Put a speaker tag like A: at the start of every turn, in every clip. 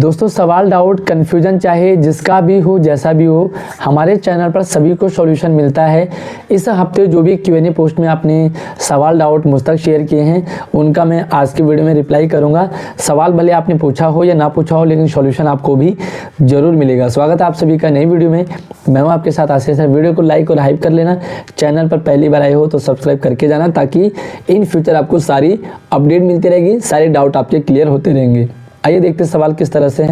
A: दोस्तों सवाल doubt confusion चाहे जिसका भी हो जैसा भी हो, हमारे चैनल पर सभी को सॉल्यूशन मिलता है। इस हफ्ते जो भी Q&A पोस्ट में आपने सवाल डाउट मुझ तक शेयर किए हैं उनका मैं आज की वीडियो में रिप्लाई करूंगा। सवाल भले आपने पूछा हो या ना पूछा हो, लेकिन सॉल्यूशन आपको भी ज़रूर मिलेगा। स्वागत है आप सभी का नई वीडियो में। मैं हूँ आपके साथ आशीष। वीडियो को लाइक और हाइप कर लेना। चैनल पर पहली बार आए हो तो सब्सक्राइब करके जाना, ताकि इन फ्यूचर आपको सारी अपडेट मिलती रहेगी, सारे डाउट आपके क्लियर होते रहेंगे। आइए देखते सवाल किस तरह से है।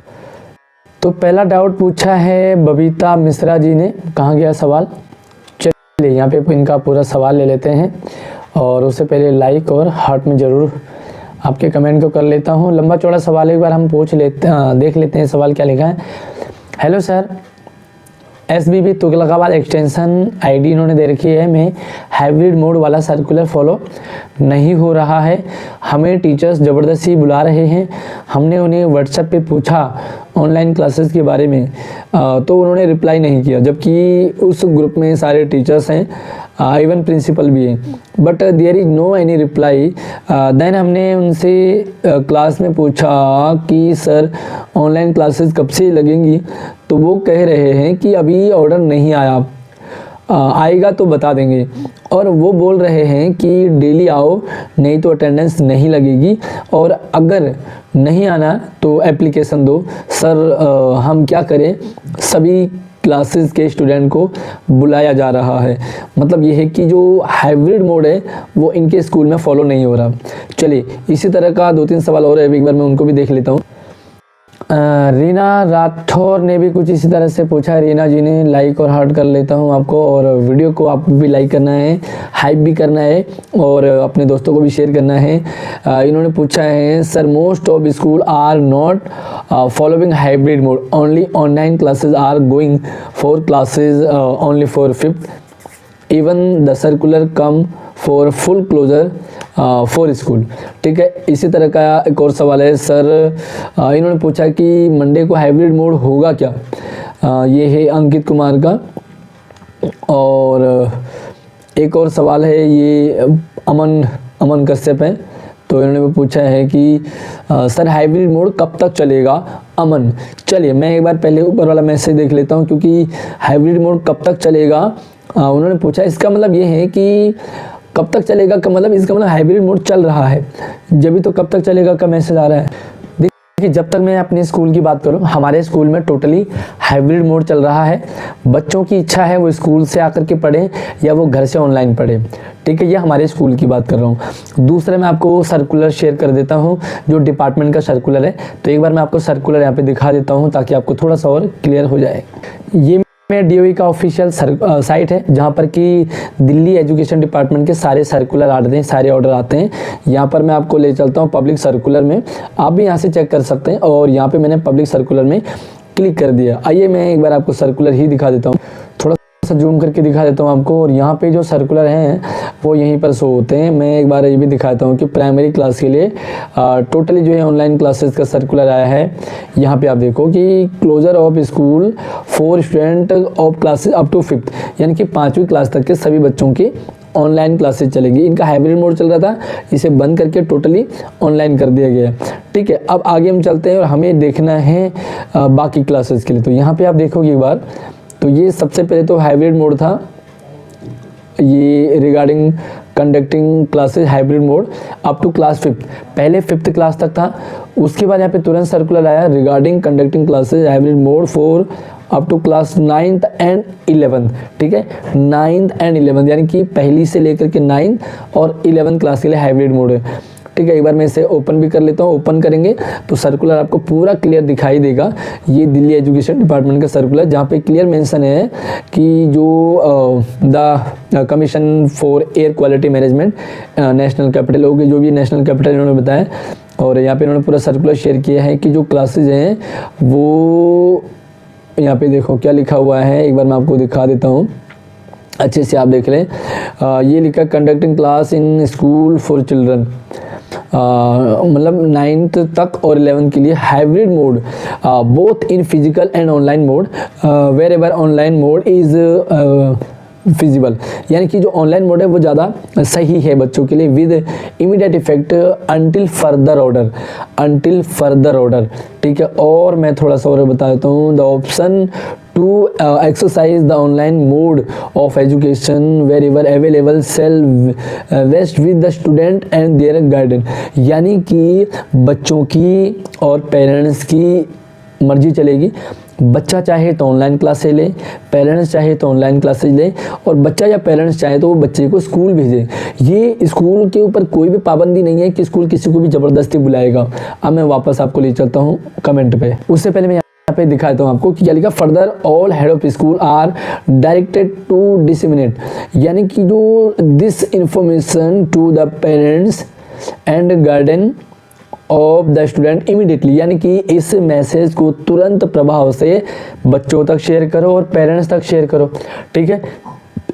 A: तो पहला डाउट पूछा है बबीता मिश्रा जी ने। कहाँ गया सवाल? चलिए यहाँ पे इनका पूरा सवाल ले लेते हैं, और उससे पहले लाइक और हार्ट में ज़रूर आपके कमेंट को कर लेता हूँ। लंबा चौड़ा सवाल एक बार हम देख लेते हैं सवाल क्या लिखा है। Hello sir, SBB Tughlakabad extension ID इन्होंने दे रखी है में हाइब्रिड मोड वाला सर्कुलर फॉलो नहीं हो रहा है। हमें टीचर्स ज़बरदस्ती बुला रहे हैं। हमने उन्हें व्हाट्सएप पे पूछा ऑनलाइन क्लासेस के बारे में, तो उन्होंने रिप्लाई नहीं किया, जबकि उस ग्रुप में सारे टीचर्स हैं, इवन प्रिंसिपल भी हैं, but there is no any reply. Then हमने उनसे क्लास में पूछा कि सर ऑनलाइन क्लासेस कब से लगेंगी, तो वो कह रहे हैं कि अभी ऑर्डर नहीं आया, आएगा तो बता देंगे। और वो बोल रहे हैं कि डेली आओ, नहीं तो अटेंडेंस नहीं लगेगी, और अगर नहीं आना तो एप्लीकेशन दो। सर हम क्या करें, सभी क्लासेस के स्टूडेंट को बुलाया जा रहा है। मतलब ये है कि जो हाइब्रिड मोड है वो इनके स्कूल में फॉलो नहीं हो रहा। चलिए इसी तरह का 2-3 सवाल और है, एक बार मैं उनको भी देख लेता हूँ। रीना राठौर ने भी कुछ इसी तरह से पूछा है। रीना जी ने लाइक और हार्ट कर लेता हूं आपको, और वीडियो को आप भी लाइक करना है, हाइप भी करना है, और अपने दोस्तों को भी शेयर करना है। इन्होंने पूछा है sir most of school are not following hybrid mode, only online classes are going for classes only for 5th, even the circular come for full closure for school. ठीक है, इसी तरह का एक और सवाल है। सर इन्होंने पूछा कि मंडे को हाइब्रिड मोड होगा क्या? ये है अंकित कुमार का। और एक और सवाल है, ये अमन कश्यप है, तो इन्होंने पूछा है कि सर हाइब्रिड मोड कब तक चलेगा? अमन, चलिए मैं एक बार पहले ऊपर वाला मैसेज देख लेता हूँ, क्योंकि हाइब्रिड मोड कब तक चलेगा उन्होंने पूछा। इसका मतलब ये है कि कब तक चलेगा का मतलब, इसका मतलब हाइब्रिड मोड चल रहा है, जब भी तो कब तक चलेगा का मैसेज आ रहा है। देखिए जब तक मैं अपने स्कूल की बात करूं, हमारे स्कूल में टोटली हाइब्रिड मोड चल रहा है। बच्चों की इच्छा है वो स्कूल से आकर के पढ़ें या वो घर से ऑनलाइन पढ़ें। ठीक है, ये हमारे स्कूल की बात कर रहा हूँ। दूसरा मैं आपको सर्कुलर शेयर कर देता हूँ, जो डिपार्टमेंट का सर्कुलर है। तो एक बार मैं आपको सर्कुलर यहाँ पे दिखा देता हूँ, ताकि आपको थोड़ा सा और क्लियर हो जाए। ये DOE का ऑफिशियल साइट है, जहाँ पर कि दिल्ली एजुकेशन डिपार्टमेंट के सारे सर्कुलर आते हैं, सारे ऑर्डर आते हैं। यहाँ पर मैं आपको ले चलता हूँ पब्लिक सर्कुलर में, आप भी यहाँ से चेक कर सकते हैं। और यहाँ पे मैंने पब्लिक सर्कुलर में क्लिक कर दिया। आइए मैं एक बार आपको सर्कुलर ही दिखा देता हूँ, थोड़ा सा जूम करके दिखा देता हूँ आपको। और यहाँ पे जो सर्कुलर हैं वो यहीं पर शो होते हैं। मैं एक बार ये भी दिखाता हूँ कि प्राइमरी क्लास के लिए टोटली जो है ऑनलाइन क्लासेस का सर्कुलर आया है। यहाँ पे आप देखो कि closure of school for student of classes up to 5th, यानी कि 5वीं क्लास तक के सभी बच्चों की ऑनलाइन क्लासेस चलेगी। इनका हाइब्रिड मोड चल रहा था, इसे बंद करके टोटली ऑनलाइन कर दिया गया। ठीक है, अब आगे हम चलते हैं और हमें देखना है बाकी क्लासेस के लिए। तो यहाँ पे आप देखोगे एक बार, तो ये सबसे पहले तो हाइब्रिड मोड था, ये regarding conducting classes hybrid mode up to class 5th, पहले 5th क्लास तक था। उसके बाद यहाँ पे तुरंत सर्कुलर आया regarding conducting classes hybrid mode for up to class 9th and 11th। ठीक है, 9th एंड 11th, यानी कि पहली से लेकर के 9th और 11th क्लास के लिए हाइब्रिड मोड है। ठीक है, एक बार मैं इसे ओपन भी कर लेता हूँ। ओपन करेंगे तो सर्कुलर आपको पूरा क्लियर दिखाई देगा। ये दिल्ली एजुकेशन डिपार्टमेंट का सर्कुलर, जहाँ पे क्लियर मेंशन है कि जो the commission for air quality management national capital होगी, जो भी नेशनल कैपिटल इन्होंने बताया। और यहाँ पे इन्होंने पूरा सर्कुलर शेयर किया है कि जो क्लासेज हैं वो यहाँ पे देखो क्या लिखा हुआ है। एक बार मैं आपको दिखा देता हूँ, अच्छे से आप देख लें। ये लिखा conducting class in school for children, मतलब 9th तक और 11th के लिए hybrid mode both in physical and online mode, wherever online mode is feasible, यानी कि जो ऑनलाइन मोड है वो ज़्यादा सही है बच्चों के लिए, with immediate effect until further order, ठीक है। और मैं थोड़ा सा और बता देता हूँ, the option to exercise the online mode of education wherever available shall vest with the student and their guardian, यानी कि बच्चों की और पेरेंट्स की मर्जी चलेगी। बच्चा चाहे तो ऑनलाइन क्लासेस ले, पेरेंट्स चाहे तो ऑनलाइन क्लासेस ले, और बच्चा या पेरेंट्स चाहे तो वो बच्चे को स्कूल भेजे। ये स्कूल के ऊपर कोई भी पाबंदी नहीं है कि स्कूल किसी को भी ज़बरदस्ती बुलाएगा। अब मैं वापस आपको ले चलता हूँ कमेंट पे। उससे पहले मैं यहाँ पे दिखाता हूँ आपको कि क्या लिखा, further all head of school are directed to disseminate, यानी कि जो this information to the parents and guardian of the student immediately, यानी कि इस मैसेज को तुरंत प्रभाव से बच्चों तक शेयर करो और पेरेंट्स तक शेयर करो, ठीक है।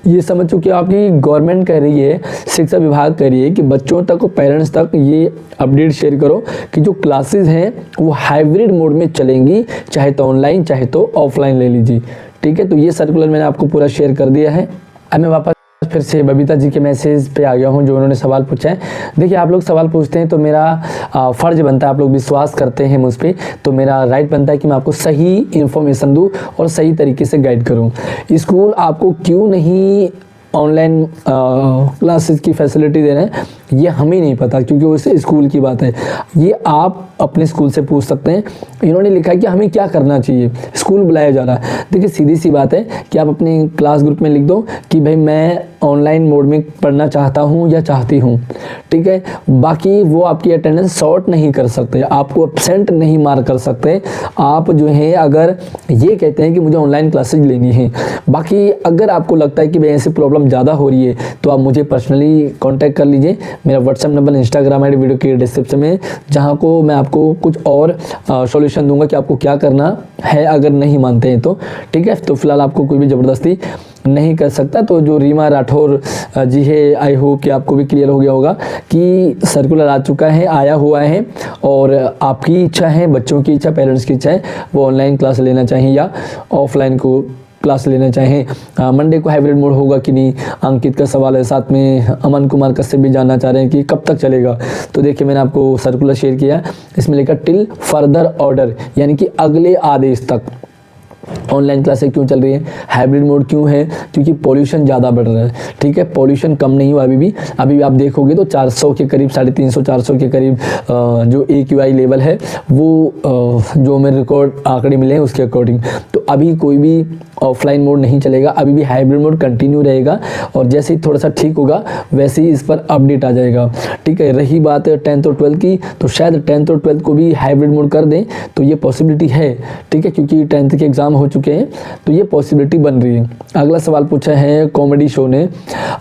A: ये समझ चुके आपकी गवर्नमेंट कह रही है, शिक्षा विभाग कह रही है कि बच्चों तक और पेरेंट्स तक ये अपडेट शेयर करो कि जो क्लासेस हैं वो हाइब्रिड मोड में चलेंगी, चाहे तो ऑनलाइन चाहे तो ऑफलाइन ले लीजिए, ठीक है। तो ये सर्कुलर मैंने आपको पूरा शेयर कर दिया है। अब मैं वापस फिर से बबीता जी के मैसेज पे आ गया हूँ जो उन्होंने सवाल पूछा है। देखिए, आप लोग सवाल पूछते हैं तो मेरा फ़र्ज बनता है, आप लोग विश्वास करते हैं मुझ पे, तो मेरा राइट बनता है कि मैं आपको सही इन्फॉर्मेशन दूँ और सही तरीके से गाइड करूँ। स्कूल आपको क्यों नहीं ऑनलाइन क्लासेस की फैसिलिटी दे रहे हैं ये हमें नहीं पता, क्योंकि उस स्कूल की बात है। ये आप अपने स्कूल से पूछ सकते हैं। इन्होंने लिखा है कि हमें क्या करना चाहिए, स्कूल बुलाया जा रहा है। देखिए, सीधी सी बात है कि आप अपने क्लास ग्रुप में लिख दो कि भाई मैं ऑनलाइन मोड में पढ़ना चाहता हूँ या चाहती हूँ, ठीक है। बाकी वो आपकी अटेंडेंस शॉर्ट नहीं कर सकते, आपको एब्सेंट नहीं मार कर सकते। आप जो है अगर ये कहते हैं कि मुझे ऑनलाइन क्लासेज लेनी है, बाकी अगर आपको लगता है कि भाई ऐसी प्रॉब्लम ज़्यादा हो रही है तो आप मुझे पर्सनली कॉन्टैक्ट कर लीजिए। मेरा WhatsApp number, Instagram I D video के डिस्क्रिप्शन में, जहाँ को मैं आपको कुछ और सॉल्यूशन दूंगा कि आपको क्या करना है अगर नहीं मानते हैं तो, ठीक है। तो फिलहाल आपको कोई भी ज़बरदस्ती नहीं कर सकता। तो जो रीमा राठौर जी है, आई होप कि आपको भी क्लियर हो गया होगा कि सर्कुलर आ चुका है, आया हुआ है, और आपकी इच्छा है, बच्चों की इच्छा, पेरेंट्स की इच्छा है वो ऑनलाइन क्लास लेना चाहिए या ऑफलाइन को क्लास लेना चाहें। मंडे को हाइब्रिड मोड होगा कि नहीं, अंकित का सवाल है। साथ में अमन कुमार कश्यप भी जानना चाह रहे हैं कि कब तक चलेगा। तो देखिए, मैंने आपको सर्कुलर शेयर किया, इसमें लिखा टिल फर्दर ऑर्डर, यानी कि अगले आदेश तक ऑनलाइन क्लासेस क्यों चल रही है, हाइब्रिड मोड क्यों है, क्योंकि पॉल्यूशन ज़्यादा बढ़ रहा है, ठीक है। पॉल्यूशन कम नहीं हुआ अभी भी आप देखोगे तो 400 के करीब, 350-400 के करीब जो AQI लेवल है वो जो मेरे रिकॉर्ड आंकड़े मिले हैं उसके अकॉर्डिंग। तो अभी कोई भी ऑफलाइन मोड नहीं चलेगा, अभी भी हाइब्रिड मोड कंटिन्यू रहेगा, और जैसे ही थोड़ा सा ठीक होगा वैसे ही इस पर अपडेट आ जाएगा, ठीक है। रही बात 10th और 12th की, तो शायद 10th और 12th को भी हाइब्रिड मोड कर दें, तो ये पॉसिबिलिटी है, ठीक है, क्योंकि 10th के एग्ज़ाम हो चुके हैं तो ये पॉसिबिलिटी बन रही है। अगला सवाल पूछा है कॉमेडी शो ने,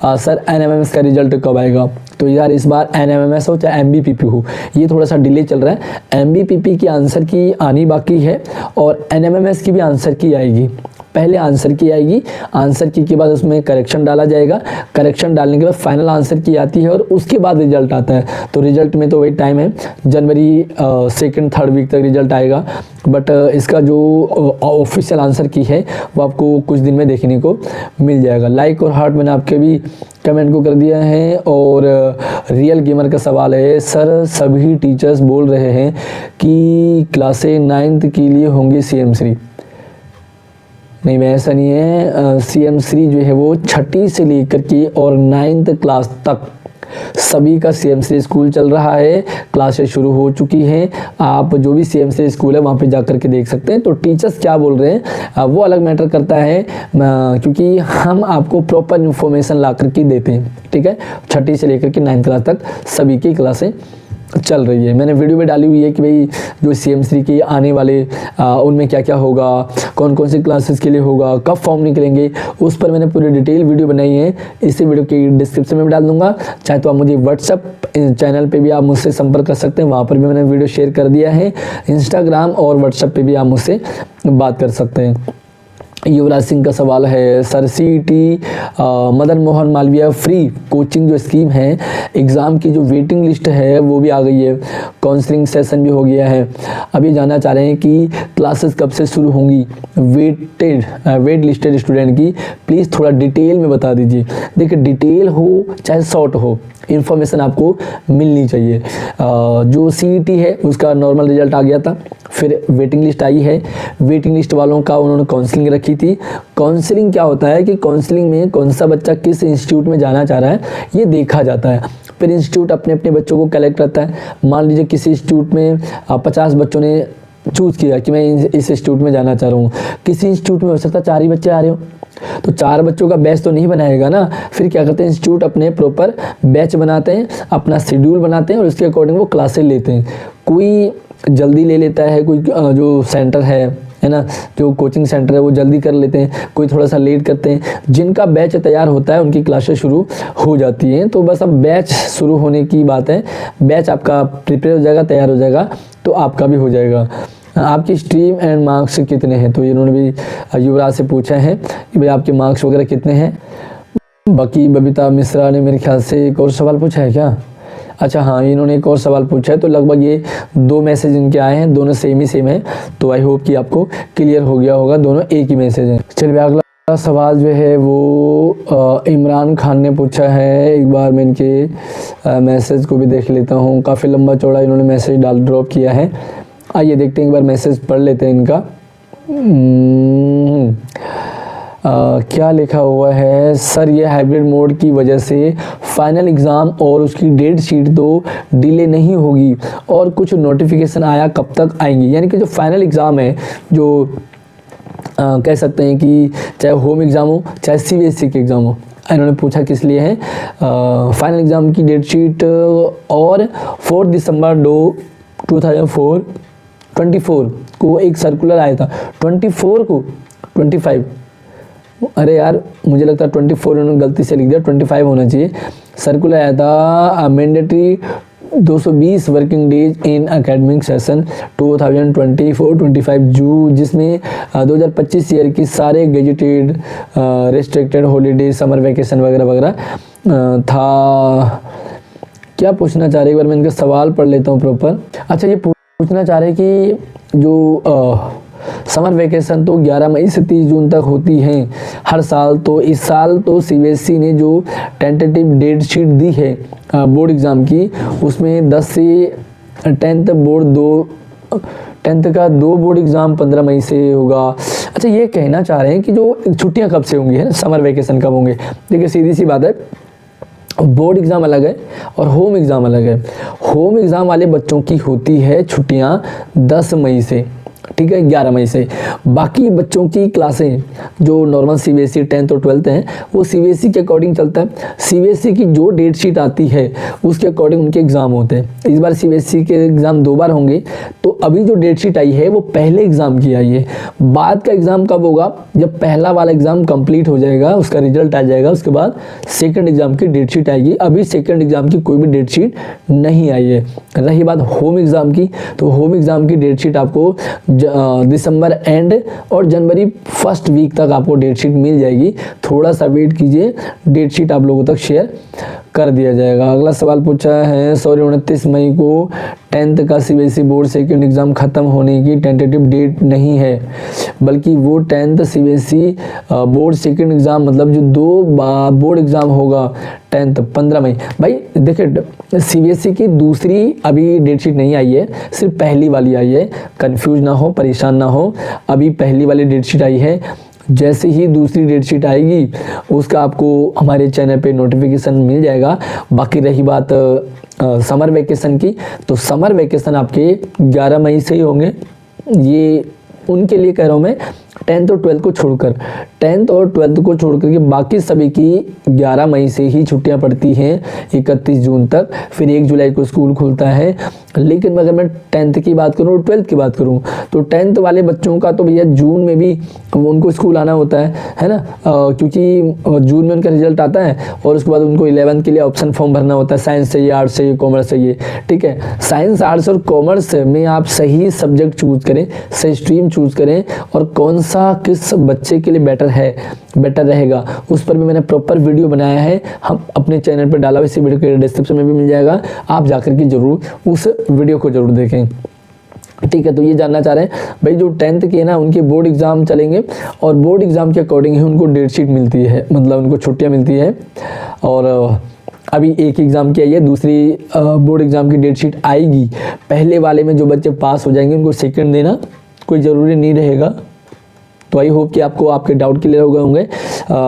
A: सर NMMS का रिजल्ट कब आएगा। तो यार, इस बार NMMS हो चाहे MBPP हो, ये थोड़ा सा डिले चल रहा है। MBPP की आंसर की आनी बाकी है और NMMS की भी आंसर की आएगी। पहले आंसर की आएगी, आंसर की के बाद उसमें करेक्शन डाला जाएगा, करेक्शन डालने के बाद फाइनल आंसर की आती है और उसके बाद रिजल्ट आता है। तो रिजल्ट में तो वही टाइम है, जनवरी 2nd-3rd वीक तक रिजल्ट आएगा। बट इसका जो ऑफिशियल आंसर की है वो आपको कुछ दिन में देखने को मिल जाएगा। लाइक और हार्ट मैंने आपके भी कमेंट को कर दिया है। और रियल गेमर का सवाल है, सर सभी टीचर्स बोल रहे हैं कि क्लासे 9th के लिए होंगे CM3। नहीं, मैं ऐसा नहीं है। CM3 जो है वो 6ठी से लेकर के और 9th क्लास तक सभी का CM3 स्कूल चल रहा है, क्लासेस शुरू हो चुकी हैं। आप जो भी CM3 स्कूल है वहाँ पे जा कर के देख सकते हैं। तो टीचर्स क्या बोल रहे हैं वो अलग मैटर करता है, क्योंकि हम आपको प्रॉपर इन्फॉर्मेशन ला कर के देते हैं, ठीक है। 6ठी से लेकर के 9th क्लास तक सभी की क्लासें चल रही है। मैंने वीडियो में डाली हुई है कि भाई जो CM3 के आने वाले उनमें क्या क्या होगा, कौन कौन सी क्लासेस के लिए होगा, कब फॉर्म निकलेंगे, उस पर मैंने पूरी डिटेल वीडियो बनाई है। इसी वीडियो के डिस्क्रिप्शन में भी डाल दूंगा। चाहे तो आप मुझे व्हाट्सएप चैनल पे भी आप मुझसे संपर्क कर सकते हैं, वहाँ पर भी मैंने वीडियो शेयर कर दिया है। इंस्टाग्राम और व्हाट्सएप पर भी आप मुझसे बात कर सकते हैं। युवराज सिंह का सवाल है, sir CET Madan Mohan Malviya free coaching जो स्कीम है, एग्ज़ाम की जो वेटिंग लिस्ट है वो भी आ गई है, काउंसलिंग सेशन भी हो गया है। अब ये जानना चाह रहे हैं कि क्लासेस कब से शुरू होंगी वेट लिस्टेड स्टूडेंट की, प्लीज़ थोड़ा डिटेल में बता दीजिए। देखिए डिटेल हो चाहे शॉर्ट हो, इन्फॉर्मेशन आपको मिलनी चाहिए। जो सीईटी है उसका नॉर्मल रिजल्ट आ गया था, फिर वेटिंग लिस्ट आई है। वेटिंग लिस्ट वालों का उन्होंने काउंसलिंग रखी थी। काउंसलिंग क्या होता है कि काउंसलिंग में कौन सा बच्चा किस इंस्टीट्यूट में जाना चाह रहा है ये देखा जाता है। फिर इंस्टीट्यूट अपने अपने बच्चों को कलेक्ट करता है। मान लीजिए किसी इंस्टीट्यूट में 50 बच्चों ने चूज़ किया कि मैं इस इंस्टीट्यूट में जाना चाह रहा हूँ, किसी इंस्टीट्यूट में हो सकता है 4 ही बच्चे आ रहे हो, तो 4 बच्चों का बैच तो नहीं बनाएगा ना। फिर क्या करते हैं, इंस्टीट्यूट अपने प्रॉपर बैच बनाते हैं, अपना शेड्यूल बनाते हैं और उसके अकॉर्डिंग वो क्लासेस लेते हैं। कोई जल्दी ले लेता है, कोई जो सेंटर है ना, जो कोचिंग सेंटर है वो जल्दी कर लेते हैं, कोई थोड़ा सा लेट करते हैं। जिनका बैच तैयार होता है उनकी क्लासेस शुरू हो जाती हैं। तो बस अब बैच शुरू होने की बात है, बैच आपका प्रिपेयर हो जाएगा, तैयार हो जाएगा तो आपका भी हो जाएगा। आपकी स्ट्रीम एंड मार्क्स कितने हैं, तो इन्होंने भी युवराज से पूछा है कि भाई आपके मार्क्स वगैरह कितने हैं। बाकी बबीता मिश्रा ने मेरे ख्याल से एक और सवाल पूछा है क्या, अच्छा हाँ, इन्होंने एक और सवाल पूछा है। तो लगभग ये 2 मैसेज इनके आए हैं, दोनों सेम है। तो आई होप कि आपको क्लियर हो गया होगा, दोनों एक ही मैसेज हैं। चलिए अगला सवाल जो है वो इमरान खान ने पूछा है। एक बार मैं इनके मैसेज को भी देख लेता हूँ, काफ़ी लंबा चौड़ा इन्होंने मैसेज ड्रॉप किया है। आइए देखते हैं, एक बार मैसेज पढ़ लेते हैं इनका। क्या लिखा हुआ है, सर ये हाइब्रिड मोड की वजह से फाइनल एग्ज़ाम और उसकी डेट शीट तो डिले नहीं होगी, और कुछ नोटिफिकेशन आया कब तक आएंगी। यानी कि जो फाइनल एग्ज़ाम है, जो कह सकते हैं कि चाहे होम एग्ज़ाम हो चाहे सीबीएसई के एग्ज़ाम हो, इन्होंने पूछा किस लिए है। फाइनल एग्ज़ाम की डेट शीट और 4 दिसंबर 2024 को एक सर्कुलर आया था, 24 को 25, अरे यार मुझे लगता है 24 उन्होंने गलती से लिख दिया, 25 होना चाहिए। सर्कुलर आया था mandatory 220 working days in academic session 2024-25 जिसमें 2025 ईयर की सारे gazetted restricted holiday summer vacation वगैरह वगैरह था। क्या पूछना चाह रहे, एक बार मैं इनका सवाल पढ़ लेता हूँ प्रॉपर। अच्छा, ये पूछना चाह रहे कि जो समर वैकेशन तो 11 मई से 30 जून तक होती हैं हर साल, तो इस साल तो सीबीएसई ने जो टेंटेटिव डेट शीट दी है बोर्ड एग्ज़ाम की, उसमें 10 से 10th का 2 बोर्ड एग्ज़ाम 15 मई से होगा। अच्छा, ये कहना चाह रहे हैं कि जो छुट्टियां कब से होंगी, है ना, समर वैकेशन कब होंगे। देखिए सीधी सी बात है, बोर्ड एग्ज़ाम अलग है और होम एग्ज़ाम अलग है। होम एग्ज़ाम वाले बच्चों की होती है छुट्टियां 10 मई से, ठीक है, 11 मई से। बाकी बच्चों की क्लासें जो नॉर्मल सीबीएसई 10th और 12th हैं वो सीबीएसई के अकॉर्डिंग चलता है। सीबीएसई की जो डेट शीट आती है उसके अकॉर्डिंग उनके एग्ज़ाम होते हैं। इस बार सीबीएसई के एग्ज़ाम 2 बार होंगे, तो अभी जो डेट शीट आई है वो पहले एग्ज़ाम की आई है। बाद का एग्ज़ाम कब होगा, जब पहला वाला एग्ज़ाम कंप्लीट हो जाएगा, उसका रिजल्ट आ जाएगा, उसके बाद सेकेंड एग्ज़ाम की डेट शीट आएगी। अभी सेकेंड एग्ज़ाम की कोई भी डेट शीट नहीं आई है। रही बात होम एग्ज़ाम की, तो होम एग्ज़ाम की डेट शीट आपको दिसंबर एंड और जनवरी फर्स्ट वीक तक आपको डेट शीट मिल जाएगी। थोड़ा सा वेट कीजिए, डेट शीट आप लोगों तक शेयर कर दिया जाएगा। अगला सवाल पूछा है, 29 मई को 10th का सीबीएसई बोर्ड सेकेंड एग्ज़ाम ख़त्म होने की टेंटेटिव डेट नहीं है, बल्कि वो 10th CBSE board second exam मतलब जो 2 बोर्ड एग्ज़ाम होगा 10th 15 मई। भाई देखिए, सीबीएसई की दूसरी अभी डेट शीट नहीं आई है, सिर्फ पहली वाली आई है। कंफ्यूज ना हो, परेशान ना हो, अभी पहली वाली डेट शीट आई है। जैसे ही दूसरी डेट शीट आएगी उसका आपको हमारे चैनल पे नोटिफिकेशन मिल जाएगा। बाकी रही बात समर वैकेशन की, तो समर वैकेशन आपके 11 मई से ही होंगे। ये उनके लिए कह रहा हूँ मैं, 10th और 12th को छोड़कर, 10th और 12th को छोड़कर के बाकी सभी की 11 मई से ही छुट्टियां पड़ती हैं 31 जून तक। फिर 1 जुलाई को स्कूल खुलता है। लेकिन अगर मैं 10th की बात करूँ और 12th की बात करूँ, तो 10th वाले बच्चों का तो भैया जून में भी उनको स्कूल आना होता है ना, क्योंकि जून में उनका रिजल्ट आता है और उसके बाद उनको 11th के लिए ऑप्शन फॉर्म भरना होता है। साइंस चाहिए, आर्ट्स चाहिए, कॉमर्स चाहिए, ठीक है। साइंस, आर्ट्स और कॉमर्स में आप सही सब्जेक्ट चूज़ करें, सही स्ट्रीम चूज़ करें और कौन सा किस बच्चे के लिए बेटर रहेगा, उस पर भी मैंने प्रॉपर वीडियो बनाया है, हम अपने चैनल पर डाला हुआ, इसी वीडियो के डिस्क्रिप्शन में भी मिल जाएगा, आप जाकर के जरूर उस वीडियो को जरूर देखें। ठीक है, तो ये जानना चाह रहे हैं भाई जो 10th के ना उनके बोर्ड एग्ज़ाम चलेंगे और बोर्ड एग्ज़ाम के अकॉर्डिंग ही उनको डेट शीट मिलती है, मतलब उनको छुट्टियां मिलती है। और अभी एक एग्ज़ाम की आई है, दूसरी बोर्ड एग्ज़ाम की डेट शीट आएगी। पहले वाले में जो बच्चे पास हो जाएंगे उनको सेकंड देना कोई ज़रूरी नहीं रहेगा। तो आई होप कि आपको आपके डाउट क्लियर हो गए होंगे।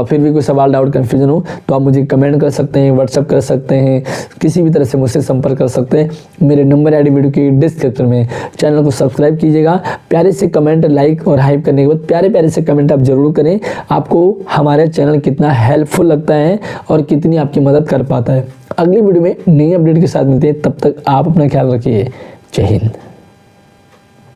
A: फिर भी कोई सवाल, डाउट, कन्फ्यूजन हो तो आप मुझे कमेंट कर सकते हैं, व्हाट्सअप कर सकते हैं, किसी भी तरह से मुझसे संपर्क कर सकते हैं। मेरे नंबर ऐड वीडियो की डिस्क्रिप्शन में। चैनल को सब्सक्राइब कीजिएगा। प्यारे से कमेंट, लाइक और हाइप करने के बाद प्यारे से कमेंट आप जरूर करें, आपको हमारे चैनल कितना हेल्पफुल लगता है और कितनी आपकी मदद कर पाता है। अगली वीडियो में नई अपडेट के साथ मिलते हैं, तब तक आप अपना ख्याल रखिए। जय हिंद।